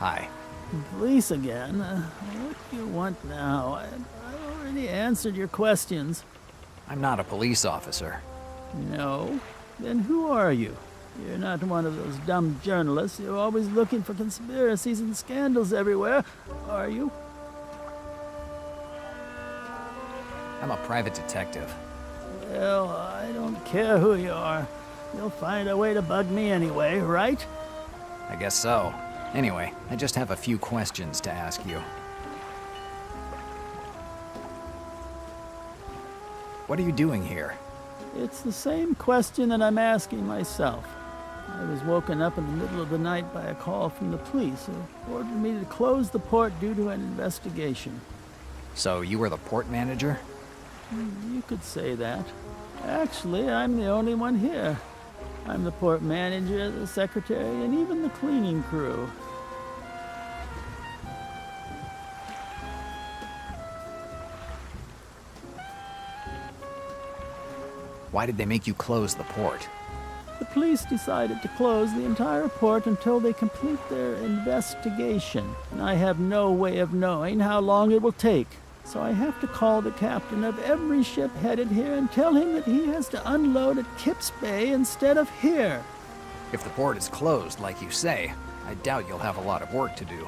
Hi. Police again? What do you want now? I already answered your questions. I'm not a police officer. No? Then who are you? You're not one of those dumb journalists who are always looking for conspiracies and scandals everywhere, are you? I'm a private detective. Well, I don't care who you are. You'll find a way to bug me anyway, right? I guess so. Anyway, I just have a few questions to ask you. What are you doing here? It's the same question that I'm asking myself. I was woken up in the middle of the night by a call from the police who ordered me to close the port due to an investigation. So you were the port manager? You could say that. Actually, I'm the only one here. I'm the port manager, the secretary, and even the cleaning crew. Why did they make you close the port? The police decided to close the entire port until they complete their investigation. And I have no way of knowing how long it will take. So I have to call the captain of every ship headed here and tell him that he has to unload at Kips Bay instead of here. If the port is closed, like you say, I doubt you'll have a lot of work to do.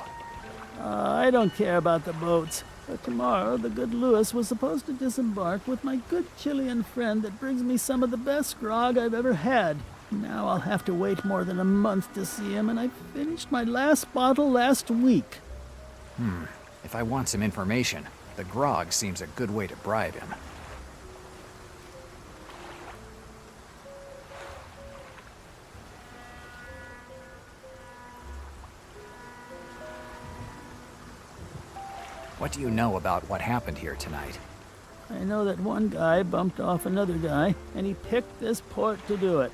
I don't care about the boats. But tomorrow, the good Lewis was supposed to disembark with my good Chilean friend that brings me some of the best grog I've ever had. Now I'll have to wait more than a month to see him, and I finished my last bottle last week. If I want some information, the grog seems a good way to bribe him. What do you know about what happened here tonight? I know that one guy bumped off another guy, and he picked this port to do it.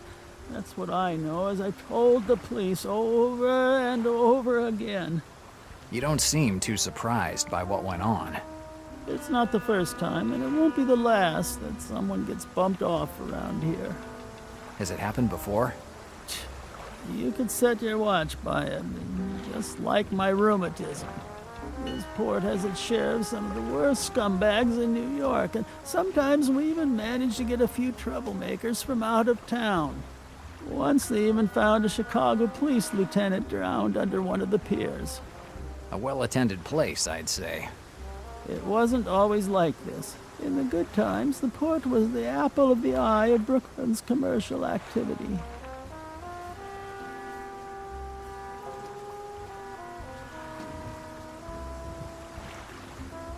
That's what I know, as I told the police over and over again. You don't seem too surprised by what went on. It's not the first time, and it won't be the last that someone gets bumped off around here. Has it happened before? You could set your watch by it, just like my rheumatism. This port has its share of some of the worst scumbags in New York, and sometimes we even manage to get a few troublemakers from out of town. Once they even found a Chicago police lieutenant drowned under one of the piers. A well-attended place, I'd say. It wasn't always like this. In the good times, the port was the apple of the eye of Brooklyn's commercial activity.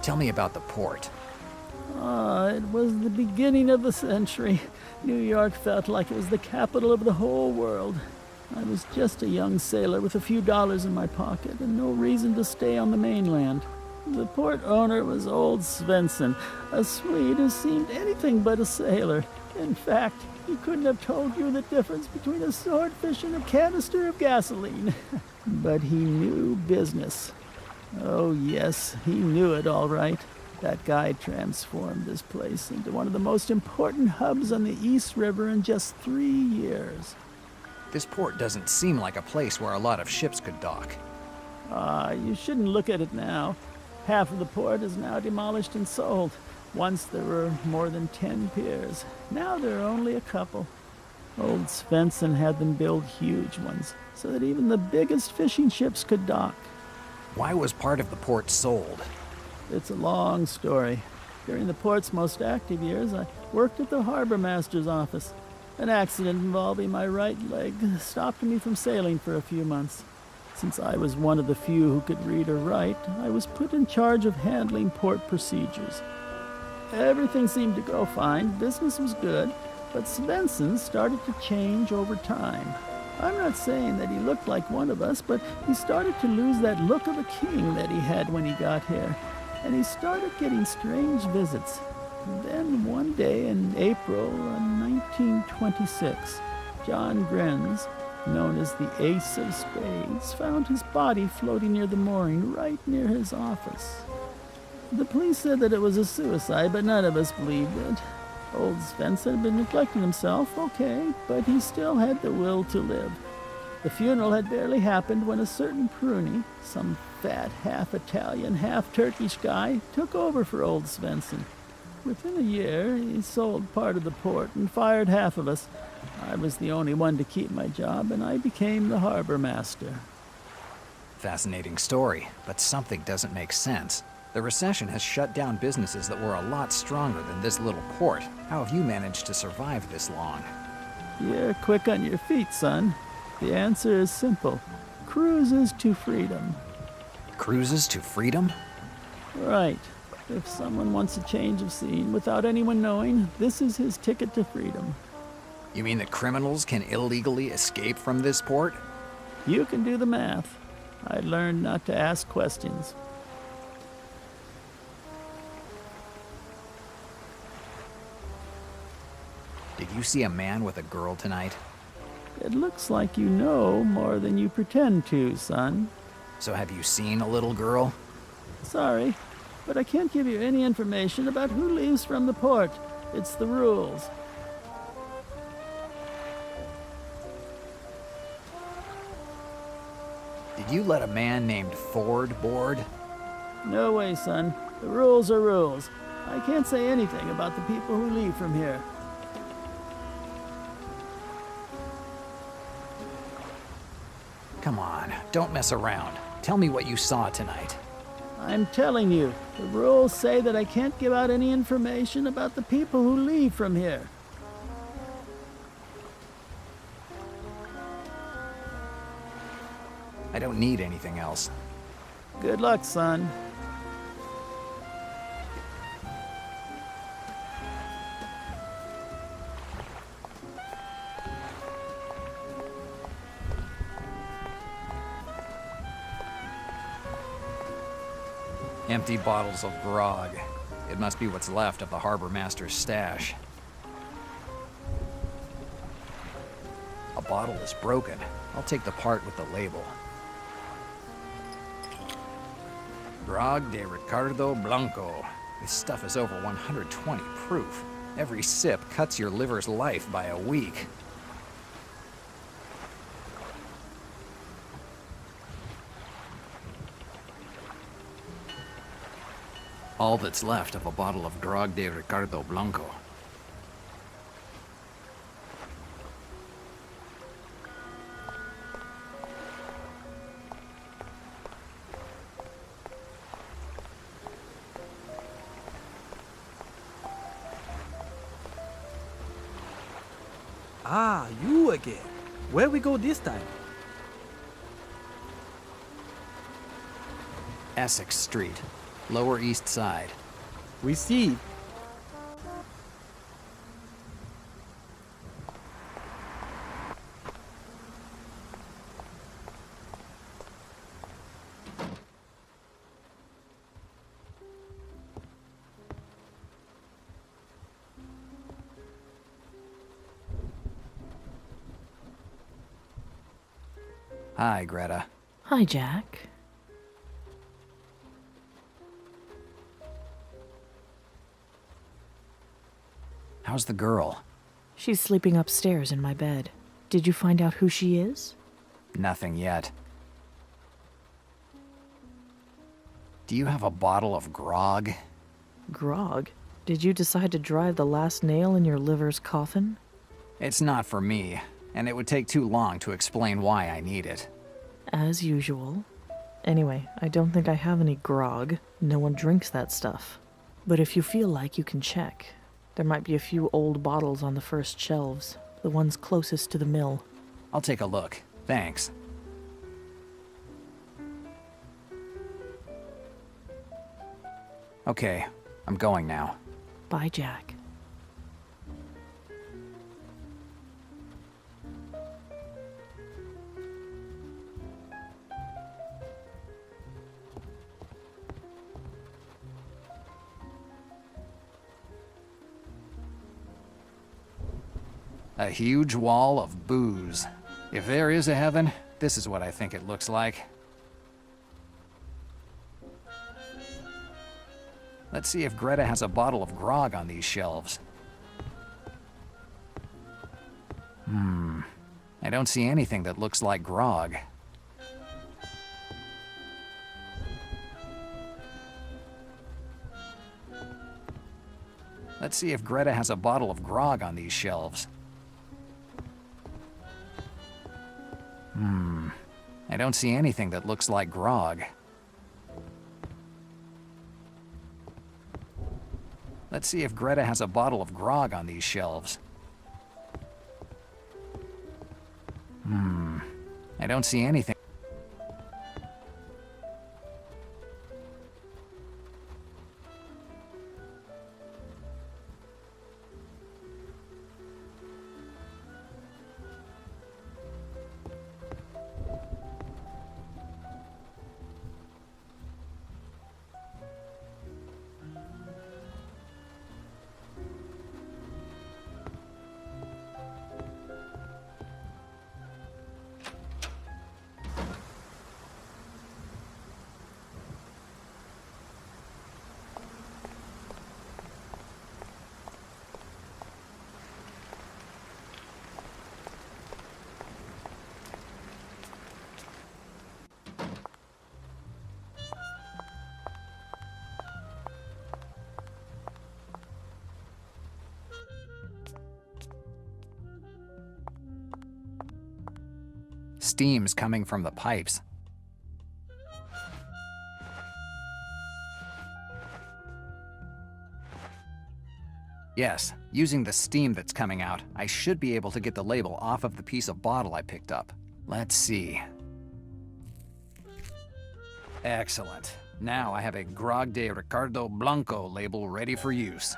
Tell me about the port. It was the beginning of the century. New York felt like it was the capital of the whole world. I was just a young sailor with a few dollars in my pocket and no reason to stay on the mainland. The port owner was old Svensson, a Swede who seemed anything but a sailor. In fact, he couldn't have told you the difference between a swordfish and a canister of gasoline. But he knew business. Oh yes, he knew it all right. That guy transformed this place into one of the most important hubs on the East River in just 3 years. This port doesn't seem like a place where a lot of ships could dock. You shouldn't look at it now. Half of the port is now demolished and sold. Once there were more than 10 piers. Now there are only a couple. Old Svensson had them build huge ones, so that even the biggest fishing ships could dock. Why was part of the port sold? It's a long story. During the port's most active years, I worked at the harbor master's office. An accident involving my right leg stopped me from sailing for a few months. Since I was one of the few who could read or write, I was put in charge of handling port procedures. Everything seemed to go fine, business was good, but Svensson started to change over time. I'm not saying that he looked like one of us, but he started to lose that look of a king that he had when he got here. And he started getting strange visits. Then one day in April 1926, John Grenz, known as the Ace of Spades, found his body floating near the mooring right near his office. The police said that it was a suicide, but none of us believed it. Old Svensson had been neglecting himself, okay, but he still had the will to live. The funeral had barely happened when a certain pruny, some fat, half-Italian, half-Turkish guy, took over for old Svensson. Within a year, he sold part of the port and fired half of us. I was the only one to keep my job, and I became the harbor master. Fascinating story, but something doesn't make sense. The recession has shut down businesses that were a lot stronger than this little port. How have you managed to survive this long? You're quick on your feet, son. The answer is simple. Cruises to freedom. Cruises to freedom? Right. If someone wants a change of scene without anyone knowing, this is his ticket to freedom. You mean that criminals can illegally escape from this port? You can do the math. I learned not to ask questions. Did you see a man with a girl tonight? It looks like you know more than you pretend to, son. So have you seen a little girl? Sorry, but I can't give you any information about who leaves from the port. It's the rules. Did you let a man named Ford board? No way, son. The rules are rules. I can't say anything about the people who leave from here. Come on, don't mess around. Tell me what you saw tonight. I'm telling you, the rules say that I can't give out any information about the people who leave from here. I don't need anything else. Good luck, son. Empty bottles of grog. It must be what's left of the harbor master's stash. A bottle is broken. I'll take the part with the label. Grog de Ricardo Blanco. This stuff is over 120 proof. Every sip cuts your liver's life by a week. All that's left of a bottle of Grog de Ricardo Blanco. Ah, you again. Where we go this time? Essex Street, Lower East Side. We see. Hi, Greta. Hi, Jack. How's the girl? She's sleeping upstairs in my bed. Did you find out who she is? Nothing yet. Do you have a bottle of grog? Grog? Did you decide to drive the last nail in your liver's coffin? It's not for me, and it would take too long to explain why I need it. As usual. Anyway, I don't think I have any grog. No one drinks that stuff. But if you feel like, you can check. There might be a few old bottles on the first shelves, the ones closest to the mill. I'll take a look. Thanks. Okay, I'm going now. Bye, Jack. A huge wall of booze. If there is a heaven, this is what I think it looks like. Let's see if Greta has a bottle of grog on these shelves. I don't see anything that looks like grog. Let's see if Greta has a bottle of grog on these shelves. I don't see anything that looks like grog. Let's see if Greta has a bottle of grog on these shelves. I don't see anything. Steam's coming from the pipes. Yes, using the steam that's coming out, I should be able to get the label off of the piece of bottle I picked up. Let's see. Excellent. Now I have a Grog de Ricardo Blanco label ready for use.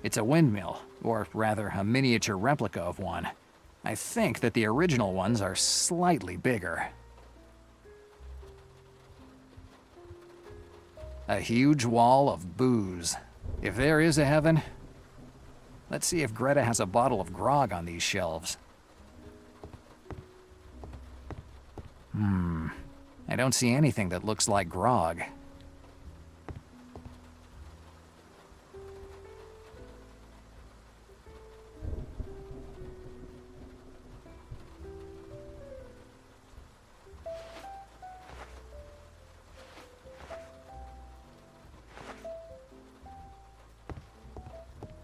It's a windmill, or rather a miniature replica of one. I think that the original ones are slightly bigger. A huge wall of booze. If there is a heaven, let's see if Greta has a bottle of grog on these shelves. I don't see anything that looks like grog.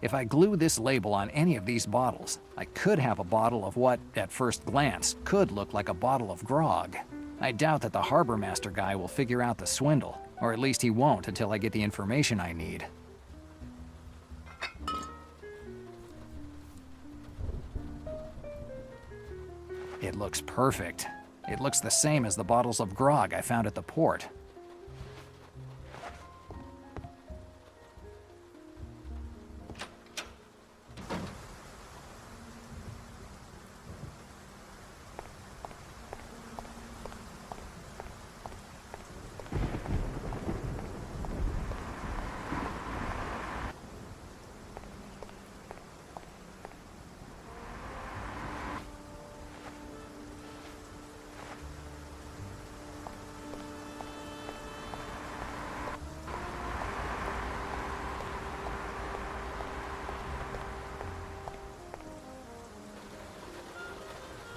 If I glue this label on any of these bottles, I could have a bottle of what, at first glance, could look like a bottle of grog. I doubt that the harbor master guy will figure out the swindle, or at least he won't until I get the information I need. It looks perfect. It looks the same as the bottles of grog I found at the port.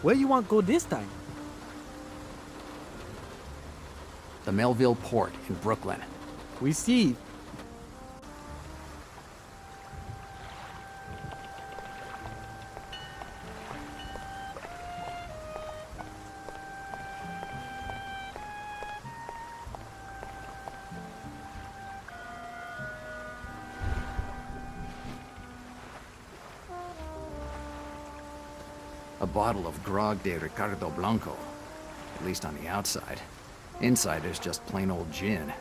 Where you want go this time? The Melville Port in Brooklyn. We see. A bottle of Grog de Ricardo Blanco, at least on the outside. Inside there's just plain old gin.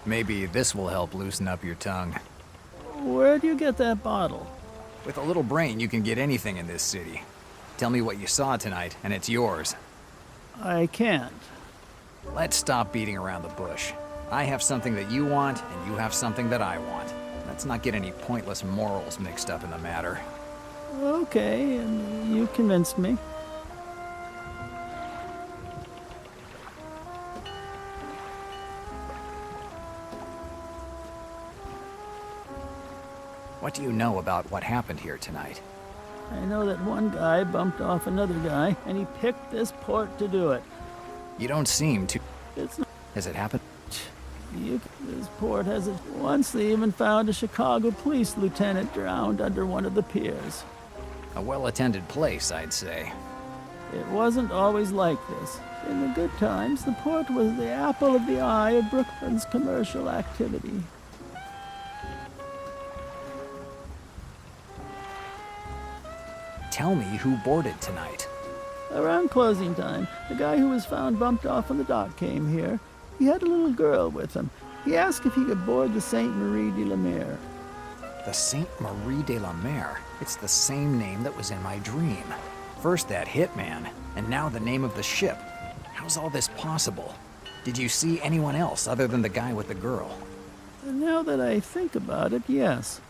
Maybe this will help loosen up your tongue. Where'd you get that bottle? With a little brain, you can get anything in this city. Tell me what you saw tonight, and it's yours. I can't. Let's stop beating around the bush. I have something that you want, and you have something that I want. Let's not get any pointless morals mixed up in the matter. Okay, and you convinced me. What do you know about what happened here tonight? I know that one guy bumped off another guy, and he picked this port to do it. You don't seem to... It's not... Has it happened? This port has it. Once they even found a Chicago police lieutenant drowned under one of the piers. A well-attended place, I'd say. It wasn't always like this. In the good times, the port was the apple of the eye of Brooklyn's commercial activity. Tell me who boarded tonight. Around closing time, the guy who was found bumped off on the dock came here. He had a little girl with him. He asked if he could board the Sainte Marie de la Mer. The Sainte Marie de la Mer. It's the same name that was in my dream. First that hitman, and now the name of the ship. How's all this possible? Did you see anyone else other than the guy with the girl? And now that I think about it, yes.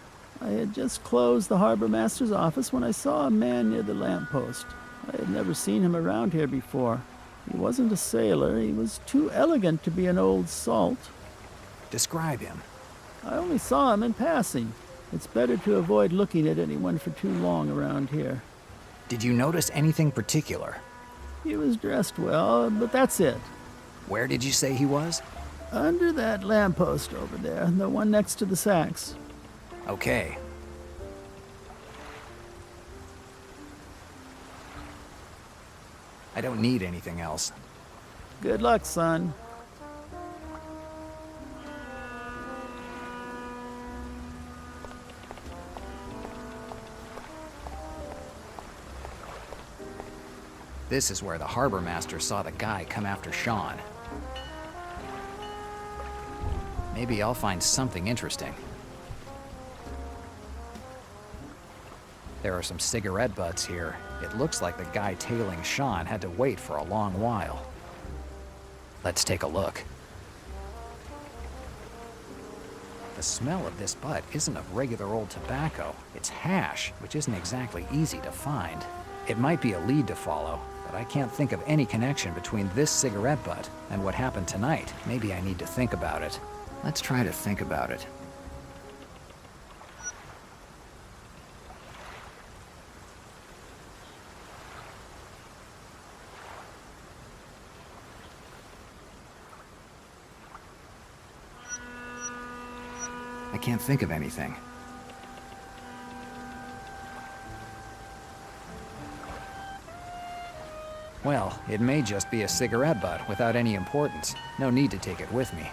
I had just closed the harbor master's office when I saw a man near the lamppost. I had never seen him around here before. He wasn't a sailor. He was too elegant to be an old salt. Describe him. I only saw him in passing. It's better to avoid looking at anyone for too long around here. Did you notice anything particular? He was dressed well, but that's it. Where did you say he was? Under that lamppost over there, the one next to the sacks. Okay. I don't need anything else. Good luck, son. This is where the harbor master saw the guy come after Sean. Maybe I'll find something interesting. There are some cigarette butts here. It looks like the guy tailing Sean had to wait for a long while. Let's take a look. The smell of this butt isn't of regular old tobacco. It's hash, which isn't exactly easy to find. It might be a lead to follow, but I can't think of any connection between this cigarette butt and what happened tonight. Maybe I need to think about it. Let's try to think about it. I can't think of anything. Well, it may just be a cigarette butt without any importance. No need to take it with me.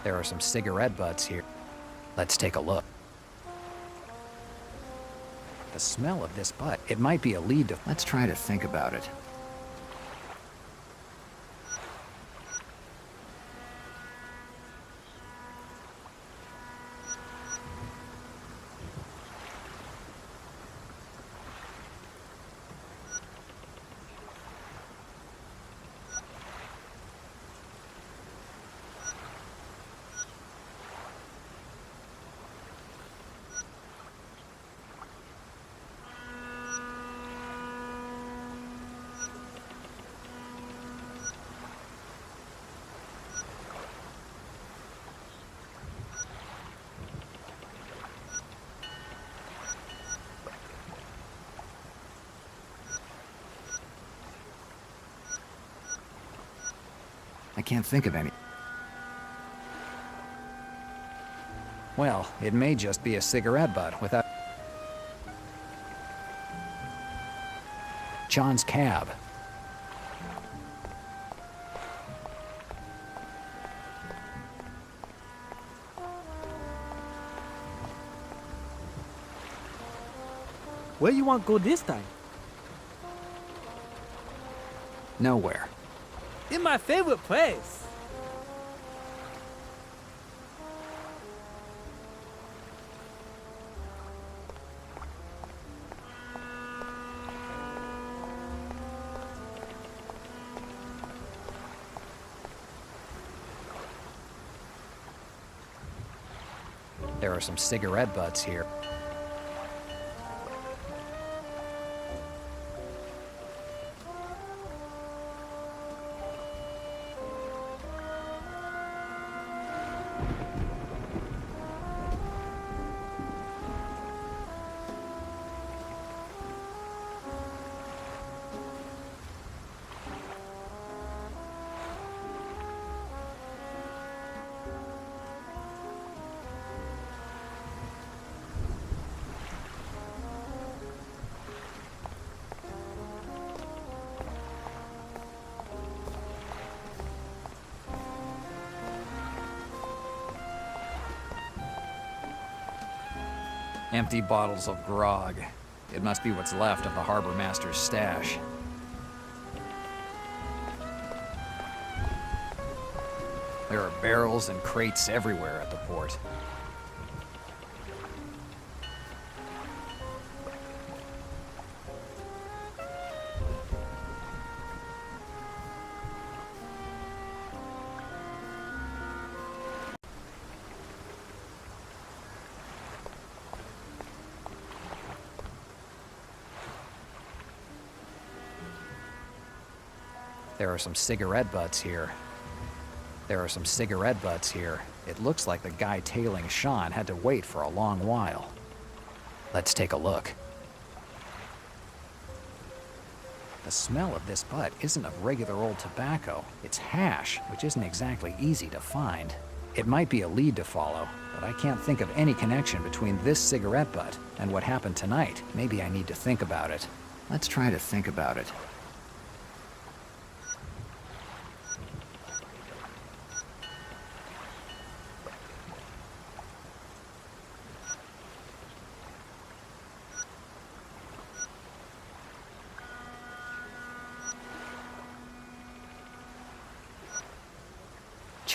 There are some cigarette butts here. Let's take a look. The smell of this butt, it might be a lead to... Let's try to think about it. I can't think of any. Well, it may just be a cigarette butt without... John's cab. Where you want go this time? Nowhere. In my favorite place. There are some cigarette butts here. Empty bottles of grog. It must be what's left of the harbor master's stash. There are barrels and crates everywhere at the port. There are some cigarette butts here. There are some cigarette butts here. It looks like the guy tailing Sean had to wait for a long while. Let's take a look. The smell of this butt isn't of regular old tobacco. It's hash, which isn't exactly easy to find. It might be a lead to follow, but I can't think of any connection between this cigarette butt and what happened tonight. Maybe I need to think about it. Let's try to think about it.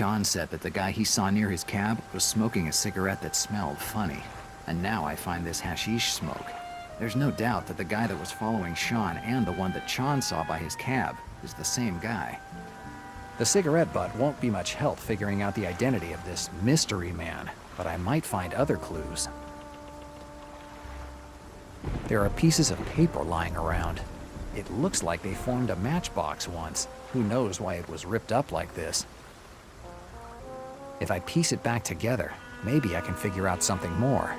John said that the guy he saw near his cab was smoking a cigarette that smelled funny. And now I find this hashish smoke. There's no doubt that the guy that was following Sean and the one that Sean saw by his cab is the same guy. The cigarette butt won't be much help figuring out the identity of this mystery man, but I might find other clues. There are pieces of paper lying around. It looks like they formed a matchbox once. Who knows why it was ripped up like this? If I piece it back together, maybe I can figure out something more.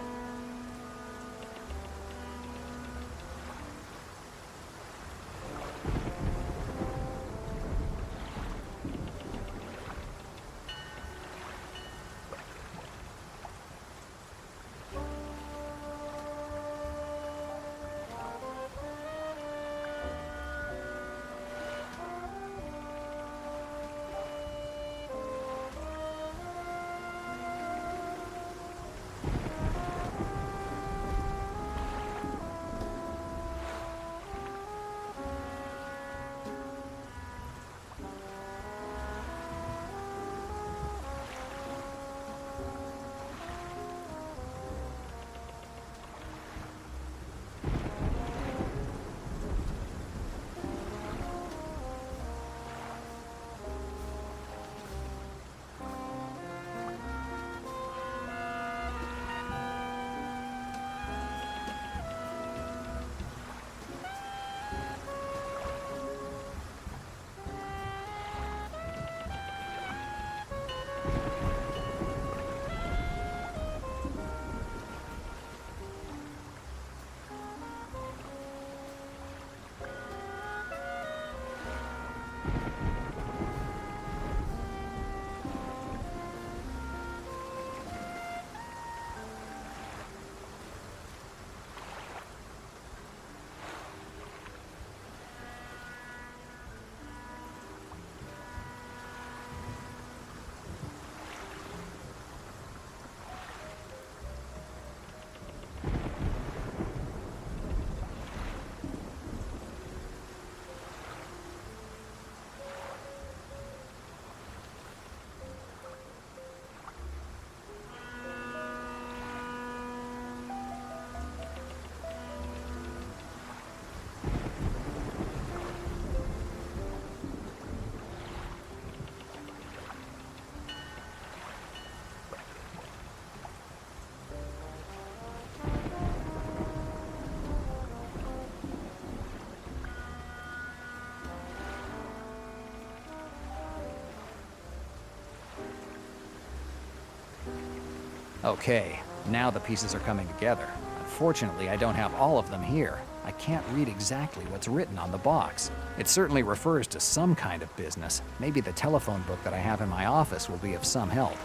Okay, now the pieces are coming together. Unfortunately, I don't have all of them here. I can't read exactly what's written on the box. It certainly refers to some kind of business. Maybe the telephone book that I have in my office will be of some help.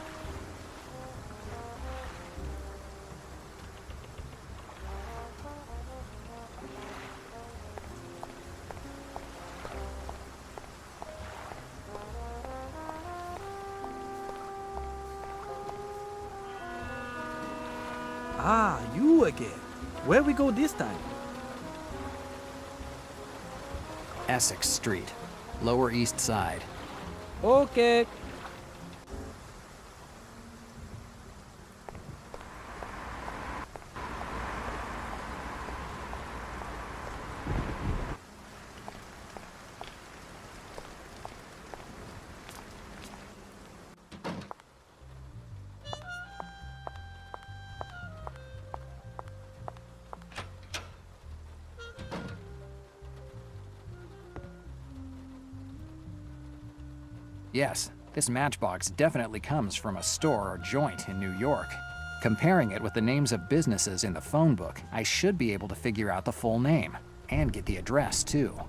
Ah, you again. Where we go this time? Essex Street, Lower East Side. Okay. Yes, this matchbox definitely comes from a store or joint in New York. Comparing it with the names of businesses in the phone book, I should be able to figure out the full name, and get the address too.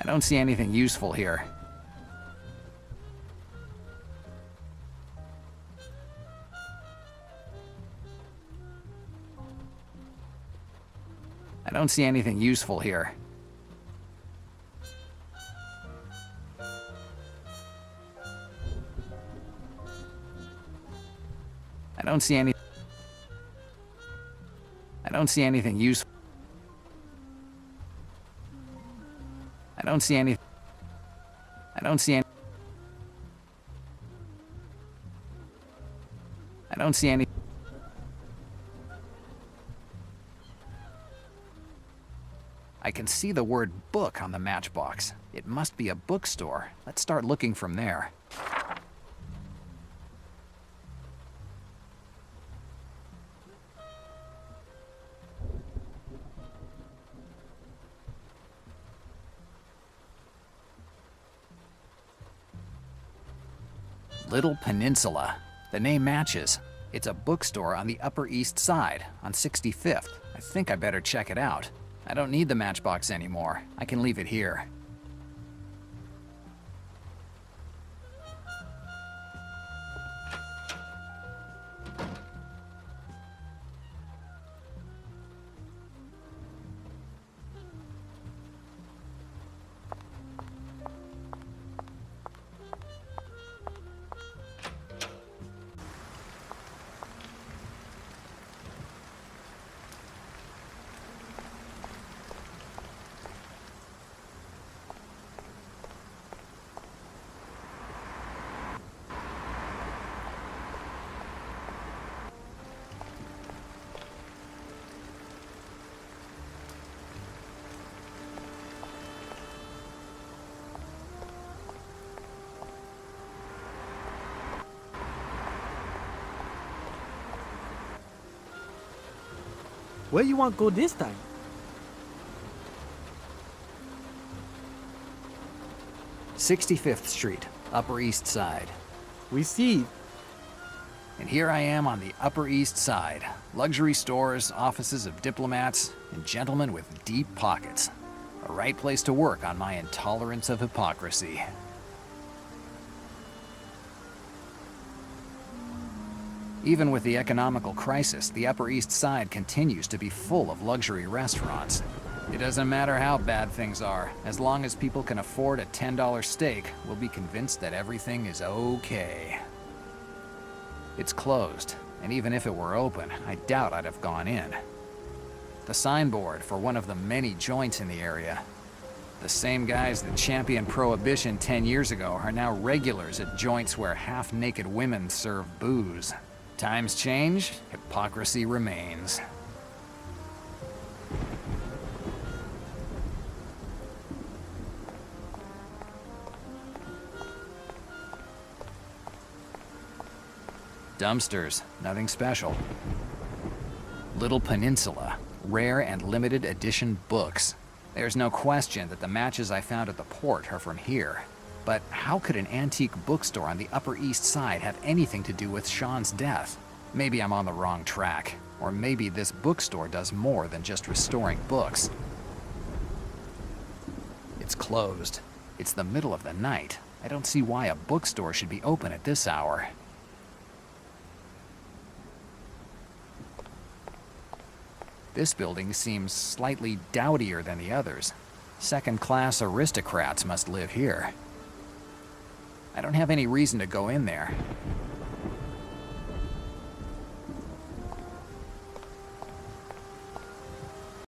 I don't see anything useful here. I don't see anything useful here. I don't see any. I don't see anything useful. I don't see any. I don't see any. I don't see any. I can see the word book on the matchbox. It must be a bookstore. Let's start looking from there. Little Peninsula. The name matches. It's a bookstore on the Upper East Side, on 65th. I think I better check it out. I don't need the matchbox anymore. I can leave it here. Where you want go this time? 65th Street, Upper East Side. We see. And here I am on the Upper East Side. Luxury stores, offices of diplomats, and gentlemen with deep pockets. A right place to work on my intolerance of hypocrisy. Even with the economical crisis, the Upper East Side continues to be full of luxury restaurants. It doesn't matter how bad things are, as long as people can afford a $10 steak, we'll be convinced that everything is okay. It's closed, and even if it were open, I doubt I'd have gone in. The signboard for one of the many joints in the area. The same guys that championed Prohibition 10 years ago are now regulars at joints where half-naked women serve booze. Times change, hypocrisy remains. Dumpsters, nothing special. Little Peninsula, rare and limited edition books. There's no question that the matches I found at the port are from here. But how could an antique bookstore on the Upper East Side have anything to do with Sean's death? Maybe I'm on the wrong track. Or maybe this bookstore does more than just restoring books. It's closed. It's the middle of the night. I don't see why a bookstore should be open at this hour. This building seems slightly dowdier than the others. Second-class aristocrats must live here. I don't have any reason to go in there.